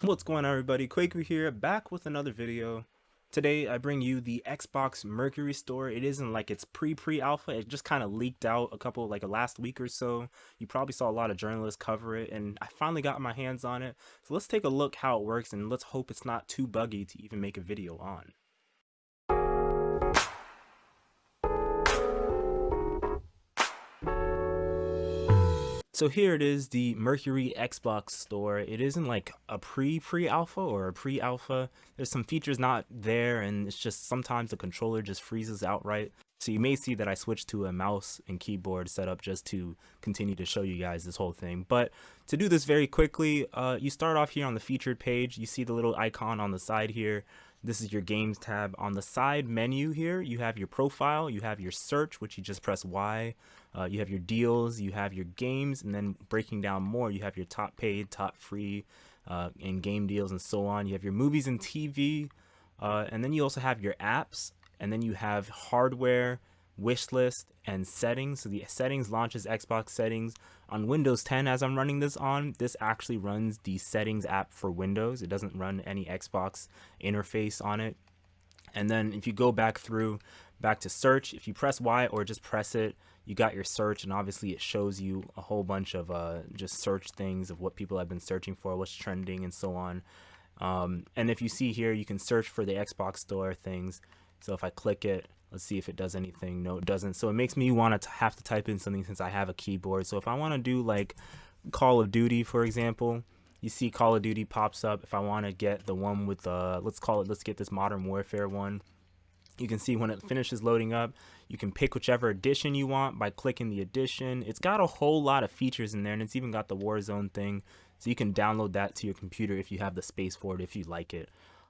What's going on, everybody? Quaker here, back with another video. Today I bring you the Xbox Mercury store. It isn't like it's pre-alpha. It just kind of leaked out a last week or so. You probably saw a lot of journalists cover it, and I finally got my hands on it. So let's take a look how it works, and let's hope it's not too buggy to even make a video on. So here it is, the Mercury Xbox store. It isn't like a pre-alpha or a pre-alpha. There's some features not there, and it's just sometimes the controller just freezes outright. So you may see that I switched to a mouse and keyboard setup just to continue to show you guys this whole thing. But to do this very quickly, you start off here on the featured page. You see the little icon on the side here. This is your games tab. On the side menu here, you have your profile, you have your search, which you just press Y. You have your deals, you have your games, and then breaking down more, you have your top paid, top free, and game deals and so on. You have your movies and TV, and then you also have your apps, and then you have hardware, wish list, and settings. So the settings launches Xbox settings on Windows 10 as I'm running this on. This actually runs the settings app for Windows. It doesn't run any Xbox interface on it. And then if you go back to search, if you press Y or just press it, you got your search, and obviously it shows you a whole bunch of just search things of what people have been searching for, what's trending and so on. And if you see here, you can search for the Xbox store things. So if I click it, let's see if it does anything. No, it doesn't. So it makes me want to have to type in something since I have a keyboard. So if I want to do like Call of Duty, for example, you see Call of Duty pops up. If I want to get the one with let's get this Modern Warfare one. You can see when it finishes loading up, you can pick whichever edition you want by clicking the edition. It's got a whole lot of features in there, and it's even got the Warzone thing. So you can download that to your computer if you have the space for it, if you like it.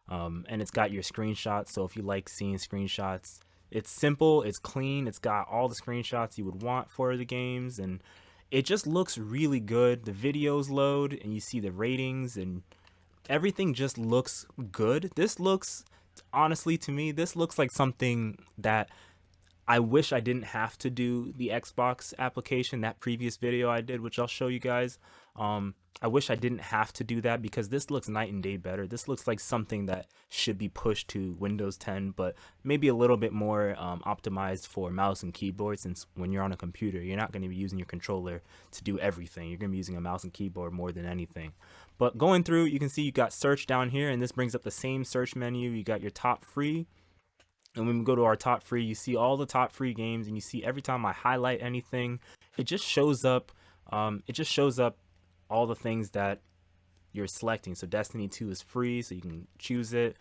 And it's got your screenshots. So if you like seeing screenshots, it's simple, it's clean, it's got all the screenshots you would want for the games, and it just looks really good. The videos load, and you see the ratings, and everything just looks good. This looks, honestly, to me, this looks like something that I wish I didn't have to do the Xbox application, that previous video I did, which I'll show you guys. I wish I didn't have to do that because this looks night and day better. This looks like something that should be pushed to Windows 10, but maybe a little bit more optimized for mouse and keyboard, since when you're on a computer, you're not going to be using your controller to do everything. You're going to be using a mouse and keyboard more than anything. But going through, you can see you got search down here, and this brings up the same search menu. You got your top free. And when we go to our top free, you see all the top free games, and you see every time I highlight anything, it just shows up. All the things that you're selecting. So Destiny 2 is free, so you can choose it.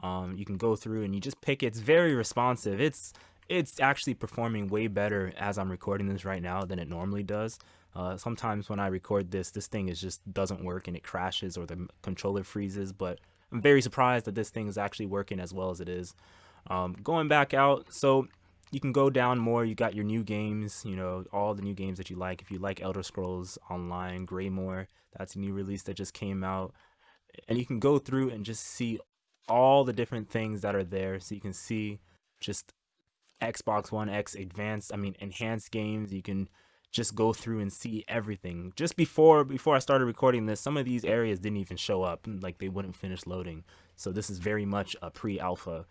You can go through and you just pick it. It's very responsive. It's actually performing way better as I'm recording this right now than it normally does. Sometimes when I record this thing just doesn't work and it crashes or the controller freezes, but I'm very surprised that this thing is actually working as well as it is. Going back out, so you can go down more. You got your new games, all the new games that you like. If you like Elder Scrolls Online, Greymore, that's a new release that just came out. And you can go through and just see all the different things that are there. So you can see just Xbox One X enhanced games. You can just go through and see everything. Just before I started recording this, some of these areas didn't even show up, like they wouldn't finish loading. So this is very much a pre-alpha,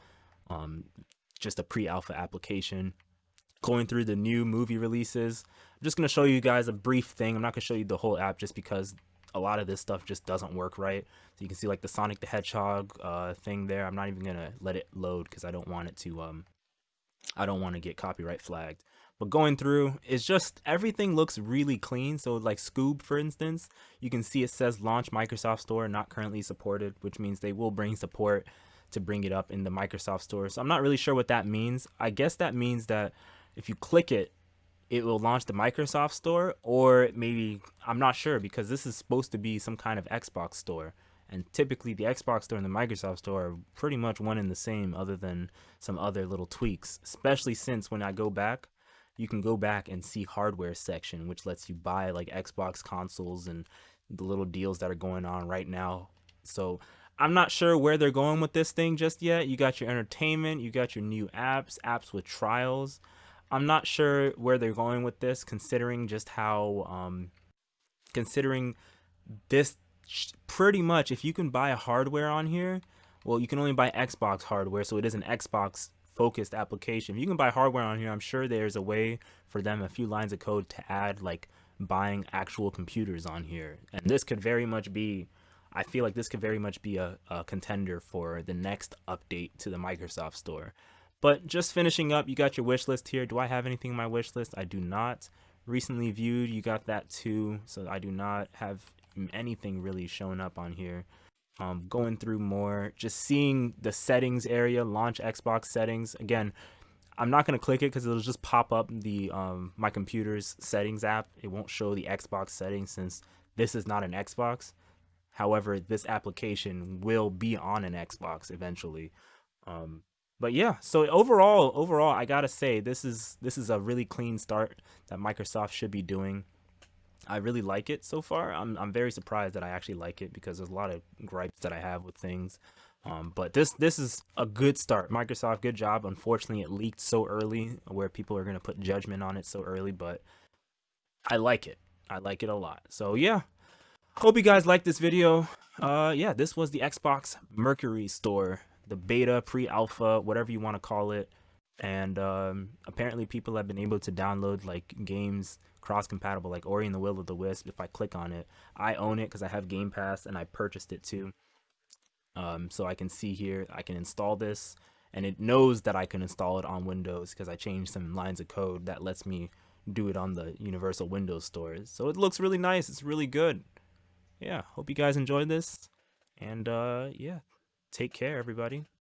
just a pre-alpha application. Going through the new movie releases, I'm just going to show you guys a brief thing. I'm not going to show you the whole app just because a lot of this stuff just doesn't work right. So you can see like the Sonic the Hedgehog thing there. I'm not even going to let it load because I don't want it to I don't want to get copyright flagged. But going through, it's just everything looks really clean. So like Scoob, for instance, you can see it says launch Microsoft Store, not currently supported, which means they will bring support to bring it up in the Microsoft Store. So I'm not really sure what that means. I guess that means that if you click it, it will launch the Microsoft Store, or maybe, I'm not sure, because this is supposed to be some kind of Xbox Store. And typically the Xbox Store and the Microsoft Store are pretty much one and the same, other than some other little tweaks, especially since when I go back, you can go back and see hardware section, which lets you buy like Xbox consoles and the little deals that are going on right now. So I'm not sure where they're going with this thing just yet. You got your entertainment, you got your new apps with trials. I'm not sure where they're going with this, considering just how considering this Pretty much, if you can buy a hardware on here, well, you can only buy Xbox hardware, so it is an Xbox focused application. If you can buy hardware on here, I'm sure there's a way for them, a few lines of code to add like buying actual computers on here. And this could very much be, I feel like this could very much be a contender for the next update to the Microsoft Store. But just finishing up, you got your wish list here. Do I have anything in my wish list? I do not. Recently viewed, you got that too. So I do not have anything really showing up on here. Going through more, just seeing the settings area, launch Xbox settings. Again, I'm not gonna click it because it'll just pop up the my computer's settings app. It won't show the Xbox settings since this is not an Xbox. However, this application will be on an Xbox eventually. Um, but yeah, so overall, I gotta say this is a really clean start that Microsoft should be doing. I really like it so far. I'm very surprised that I actually like it because there's a lot of gripes that I have with things. But this is a good start. Microsoft, good job. Unfortunately, it leaked so early where people are gonna put judgment on it so early, but I like it. I like it a lot. So yeah, hope you guys liked this video. Yeah, this was the Xbox Mercury store, the beta, pre-alpha, whatever you want to call it. And apparently people have been able to download like games cross-compatible, like Ori and the Will of the Wisp. If I click on it, I own it because I have Game Pass and I purchased it too. So I can see here, I can install this, and it knows that I can install it on Windows because I changed some lines of code that lets me do it on the Universal Windows stores. So it looks really nice. It's really good. Yeah, hope you guys enjoyed this. And yeah, take care, everybody.